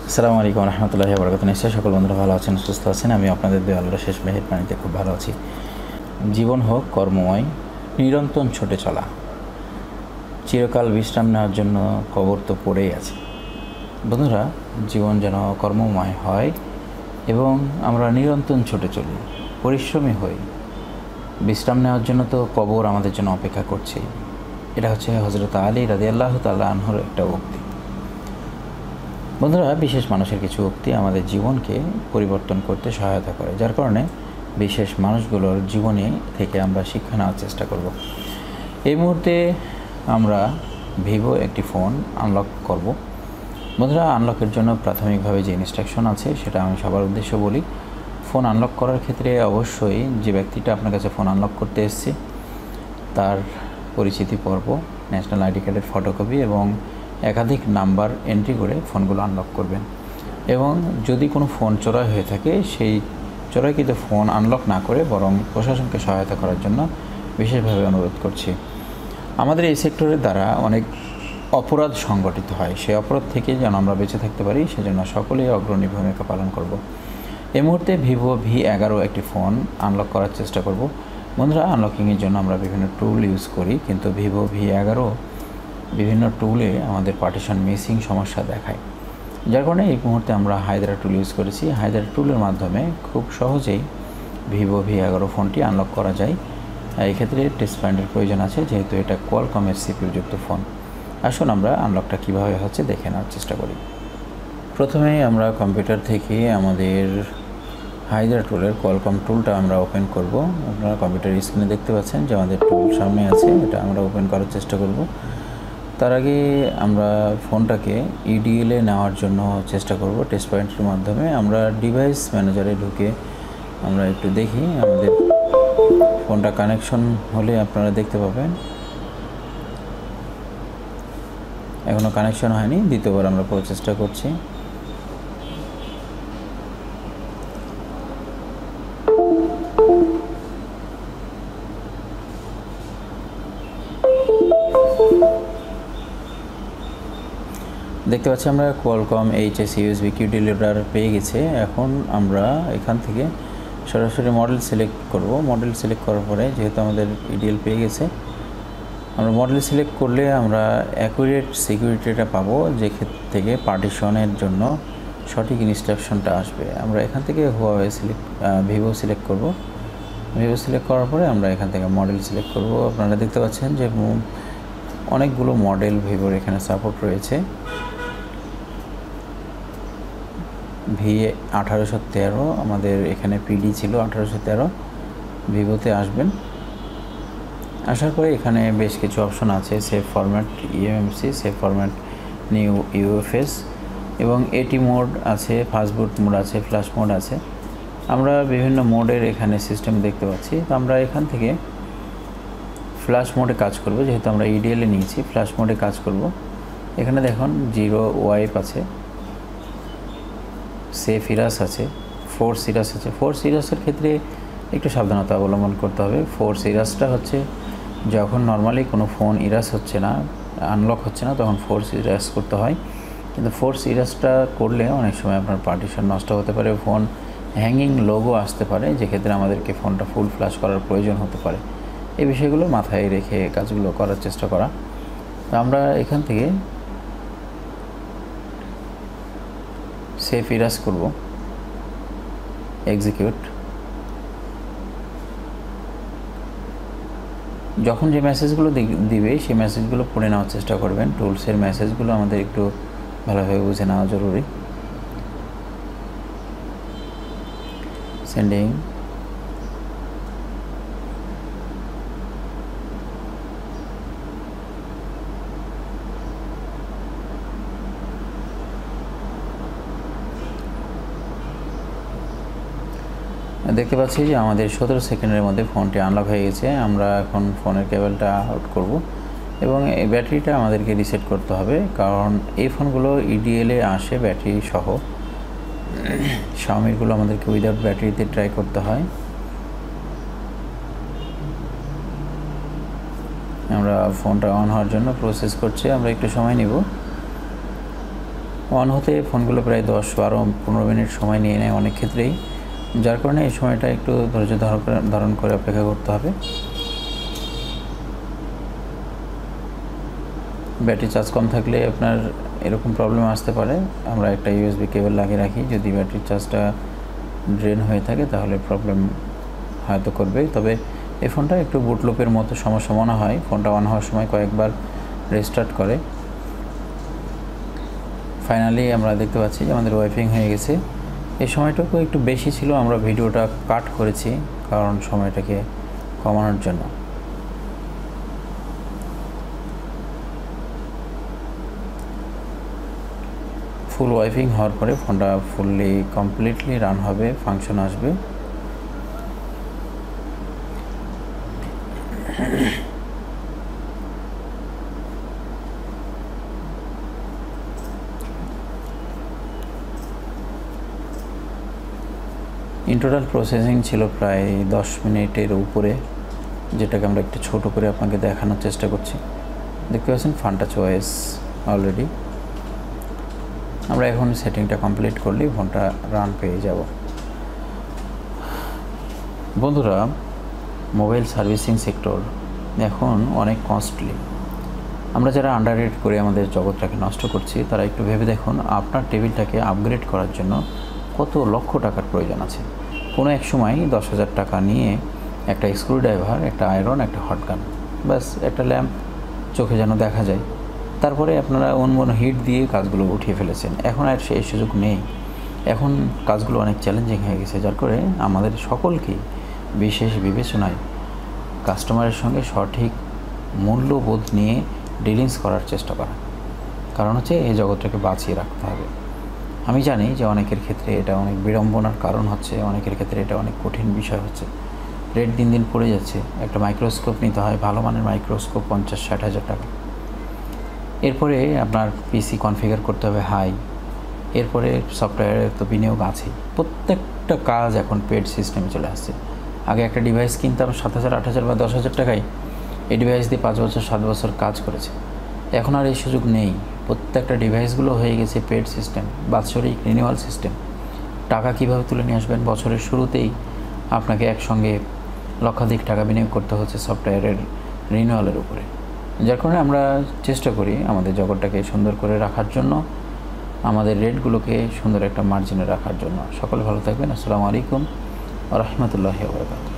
আসসালামু আলাইকুম রহমতুল্লাহি ওয়া বারাকাতুহু। নিশ্চয়ই সকল বন্ধুরা ভালো আছেন, সুস্থ আছেন। আমি আপনাদের দয়া আল্লাহর শেষ মেহেরবানিতে খুব ভালো আছি। জীবন হোক কর্মময়, নিরন্তর ছুটে চলা, চিরকাল বিশ্রাম নেওয়ার জন্য কবর তো পড়েই আছে। বন্ধুরা, জীবন যেন কর্মময় হয় এবং আমরা নিরন্তর ছুটে চলি, পরিশ্রমী হই। বিশ্রাম নেওয়ার জন্য তো কবর আমাদের জন্য অপেক্ষা করছে। এটা হচ্ছে হযরত আলী রাদিয়াল্লাহু তাআলা আনহুর একটা উক্তি। বন্ধুরা, বিশেষ মানুষের কিছু উক্তি আমাদের জীবনকে পরিবর্তন করতে সহায়তা করে, যার কারণে বিশেষ মানুষগুলোর জীবনে থেকে আমরা শিক্ষা নেওয়ার চেষ্টা করব। এই মুহূর্তে আমরা ভিভো একটি ফোন আনলক করব। বন্ধুরা, আনলকের জন্য প্রাথমিকভাবে যে ইনস্ট্রাকশন আছে সেটা আমি সবার উদ্দেশ্যে বলি। ফোন আনলক করার ক্ষেত্রে অবশ্যই যে ব্যক্তিটা আপনার কাছে ফোন আনলক করতে এসছে তার পরিচিতি পর্ব, ন্যাশনাল আইডি কার্ডের ফটোকপি এবং একাধিক নাম্বার এন্ট্রি করে ফোনগুলো আনলক করবেন। এবং যদি কোনো ফোন চোরাই হয়ে থাকে, সেই চোরাইকৃত ফোন আনলক না করে বরং প্রশাসনকে সহায়তা করার জন্য বিশেষভাবে অনুরোধ করছি। আমাদের এই সেক্টরের দ্বারা অনেক অপরাধ সংগঠিত হয়, সেই অপরাধ থেকে যেন আমরা বেঁচে থাকতে পারি সেজন্য সকলেই অগ্রণী ভূমিকা পালন করব। এই মুহূর্তে ভিভো V11 একটি ফোন আনলক করার চেষ্টা করব। বন্ধুরা, আনলকিংয়ের জন্য আমরা বিভিন্ন টুল ইউজ করি, কিন্তু ভিভো V11 বিভিন্ন টুলে আমাদের পার্টিশন মিসিং সমস্যা দেখায়, যার কারণে এই মুহূর্তে আমরা হাইড্রা টুল ইউজ করেছি। হাইড্রা টুলের মাধ্যমে খুব সহজেই ভিভো V11 ফোনটি আনলক করা যায়। এই ক্ষেত্রে টেস্ট পয়েন্টের প্রয়োজন আছে, যেহেতু এটা কোয়ালকমের সিপিইউ যুক্ত ফোন। আসুন আমরা আনলকটা কীভাবে হচ্ছে দেখে নেওয়ার চেষ্টা করি। প্রথমেই আমরা কম্পিউটার থেকে আমাদের হাইড্রা টুলের কোয়ালকম টুলটা আমরা ওপেন করব। আপনারা কম্পিউটার স্ক্রিনে দেখতে পাচ্ছেন যে আমাদের টুল সামনে আছে, এটা আমরা ওপেন করার চেষ্টা করব। তার আগে আমরা ফোনটাকে ইডিএলে নেওয়ার জন্য চেষ্টা করব টেস্ট পয়েন্টের মাধ্যমে। আমরা ডিভাইস ম্যানেজারে ঢুকে আমরা একটু দেখি আমাদের ফোনটা কানেকশন হলে আপনারা দেখতে পাবেন। এখনও কানেকশন হয়নি, দ্বিতীয়বার আমরা প্রচেষ্টা করছি। দেখতে পাচ্ছি আমরা Qualcomm HS USB Q deliver পেয়ে গেছে। এখন আমরা এখান থেকে সরাসরি মডেল সিলেক্ট করব। মডেল সিলেক্ট করার পরে যেহেতু আমাদের ইডিএল পেয়ে গেছে, আমরা মডেল সিলেক্ট করলে আমরা অ্যাকুরেট সিকিউরিটিটা পাবো, যে ক্ষেত্র থেকে পার্টিশনের জন্য সঠিক ইনস্ট্রাকশনটা আসবে। আমরা এখান থেকে ভিভো সিলেক্ট করব। ভিভো সিলেক্ট করার পরে আমরা এখান থেকে মডেল সিলেক্ট করব। আপনারা দেখতে পাচ্ছেন যে অনেকগুলো মডেল ভিভোর এখানে সাপোর্ট রয়েছে। V1813 আমাদের এখানে পিডি ছিল 1813। ভিভোতে আসবেন, আসার পরে এখানে বেশ কিছু অপশন আছে, save format EMMC, save format new UFS এবং এটি মোড আছে, ফাস্ট বুট মোড আছে, ফ্ল্যাশ মোড আছে। আমরা বিভিন্ন মোডের এখানে সিস্টেম দেখতে পাচ্ছি। তো আমরা এখান থেকে ফ্ল্যাশ মোডে কাজ করব, যেহেতু আমরা ইডিএলে নিয়েছি ফ্ল্যাশ মোডে কাজ করব। এখানে দেখুন 0 ওয়াইপ আছে, সেফ ইরাস আছে, ফোর্স ইরাস আছে। ফোর্স ইরাসের ক্ষেত্রে একটু সাবধানতা অবলম্বন করতে হবে। ফোর্স ইরাসটা হচ্ছে যখন নর্মালি কোনো ফোন ইরাস হচ্ছে না, আনলক হচ্ছে না, তখন ফোর্স ইরাস করতে হয়। কিন্তু ফোর্স ইরাসটা করলে অনেক সময় আপনার পার্টিশন নষ্ট হতে পারে, ফোন হ্যাঙ্গিং লোগো আসতে পারে, যেক্ষেত্রে আমাদেরকে ফোনটা ফুল ফ্ল্যাশ করার প্রয়োজন হতে পারে। এই বিষয়গুলো মাথায় রেখে কাজগুলো করার চেষ্টা করা। তো আমরা এখান থেকে সেফ ইরাস করব, এক্সিকিউট। যখন যে মেসেজগুলো দিবে সেই মেসেজগুলো পড়ে নেওয়ার চেষ্টা করবেন। টুলসের মেসেজগুলো আমাদের একটু ভালোভাবে বুঝে নেওয়া জরুরি। সেন্ডিং, দেখতে পাচ্ছি যে আমাদের 17 সেকেন্ডের মধ্যে ফোনটি আনলক হয়ে গেছে। আমরা এখন ফোনের কেবলটা আউট করব এবং এই ব্যাটারিটা আমাদেরকে রিসেট করতে হবে, কারণ এই ফোনগুলো ইডিএলে আসে ব্যাটারি সহ। শাওমিগুলো আমাদেরকে উইদাউট ব্যাটারিতে ট্রাই করতে হয়। আমরা ফোনটা অন হওয়ার জন্য প্রসেস করছি, আমরা একটু সময় নিব। অন হতে ফোনগুলো প্রায় 10-12-15 মিনিট সময় নিয়ে নেয় অনেক ক্ষেত্রেই, যার কারণে এই সময়টা একটু ধৈর্য ধারণ করে অপেক্ষা করতে হবে। ব্যাটারি চার্জ কম থাকলে আপনার এরকম প্রবলেম আসতে পারে। আমরা একটা ইউএসবি কেবল লাগিয়ে রাখি, যদি ব্যাটারি চার্জটা ড্রেন হয়ে থাকে তাহলে প্রবলেম হয়তো করবে। তবে এই ফোনটা একটু বুটলুপের মতো সমস্যা মনে হয়। ফোনটা অন হওয়ার সময় কয়েকবার রেস্টার্ট করে। ফাইনালি আমরা দেখতে পাচ্ছি যে আমাদের ওয়াইফাই হয়ে গেছে। এই সময়টুকু একটু বেশি ছিল, আমরা ভিডিওটা কাট করেছি কারণ সময়টাকে কমানোর জন্য। ফুল ওয়াইফাই হওয়ার পরে ফোনটা ফুললি কমপ্লিটলি রান হবে, ফাংশন আসবে। ইন টোটাল প্রসেসিং ছিল প্রায় 10 মিনিটের উপরে, যেটাকে আমরা একটু ছোট করে আপনাকে দেখানোর চেষ্টা করছি। দেখতে পাচ্ছেন ফোনটা চয়েস অলরেডি। আমরা এখন সেটিংটা কমপ্লিট করলেই ফোনটা রান পেয়ে যাব। বন্ধুরা, মোবাইল সার্ভিসিং সেক্টর এখন অনেক কস্টলি। আমরা যারা আন্ডাররেট করে আমাদের জগৎটাকে নষ্ট করছি, তারা একটু ভেবে দেখুন আপনার টেবিলটাকে আপগ্রেড করার জন্য কত লক্ষ টাকার প্রয়োজন আছে। কোনো এক সময় 10,000 টাকা নিয়ে একটা স্ক্রুড্রাইভার, একটা আয়রন, একটা হটগান, ব্যাস একটা ল্যাম্প চোখে যেন দেখা যায়, তারপরে আপনারা অন্য হিট দিয়ে কাজগুলো উঠিয়ে ফেলেছেন। এখন আর সেই সুযোগ নেই। এখন কাজগুলো অনেক চ্যালেঞ্জিং হয়ে গেছে, যার করে আমাদের সকলকেই বিশেষ বিবেচনায় কাস্টমারের সঙ্গে সঠিক মূল্যবোধ নিয়ে ডিলিংস করার চেষ্টা করা। কারণ হচ্ছে এই জগৎটাকে বাঁচিয়ে রাখতে হবে। আমি জানি যে অনেকের ক্ষেত্রে এটা অনেক বিড়ম্বনার কারণ হচ্ছে, অনেকের ক্ষেত্রে এটা অনেক কঠিন বিষয় হচ্ছে। রেট দিন দিন পড়ে যাচ্ছে। একটা মাইক্রোস্কোপ নিতে হয়, ভালো মানের মাইক্রোস্কোপ 50-60 হাজার টাকা। এরপরে আপনার পিসি কনফিগার করতে হবে হাই, এরপরে সফটওয়্যারের তো বিনিয়োগ আছেই। প্রত্যেকটা কাজ এখন পেড সিস্টেমে চলে আসছে। আগে একটা ডিভাইস কিনতাম 7,000, 8,000 বা 10,000 টাকায়, এই ডিভাইস দিয়ে 5 বছর 7 বছর কাজ করেছে। এখন আর এই সুযোগ নেই। প্রত্যেকটা ডিভাইসগুলো হয়ে গেছে পেড সিস্টেম, বাৎসরিক রিনিউয়াল সিস্টেম। টাকা কীভাবে তুলে নিয়ে আসবেন? বছরের শুরুতেই আপনাকে একসঙ্গে লক্ষাধিক টাকা বিনিয়োগ করতে হচ্ছে সফটওয়্যারের রিনিউয়ালের উপরে। যার কারণে আমরা চেষ্টা করি আমাদের জগৎটাকে সুন্দর করে রাখার জন্য, আমাদের রেটগুলোকে সুন্দর একটা মার্জিনে রাখার জন্য। সকলে ভালো থাকবেন। আসসালামু আলাইকুম ওয়া রাহমাতুল্লাহি ওয়া বারাকাতুহু।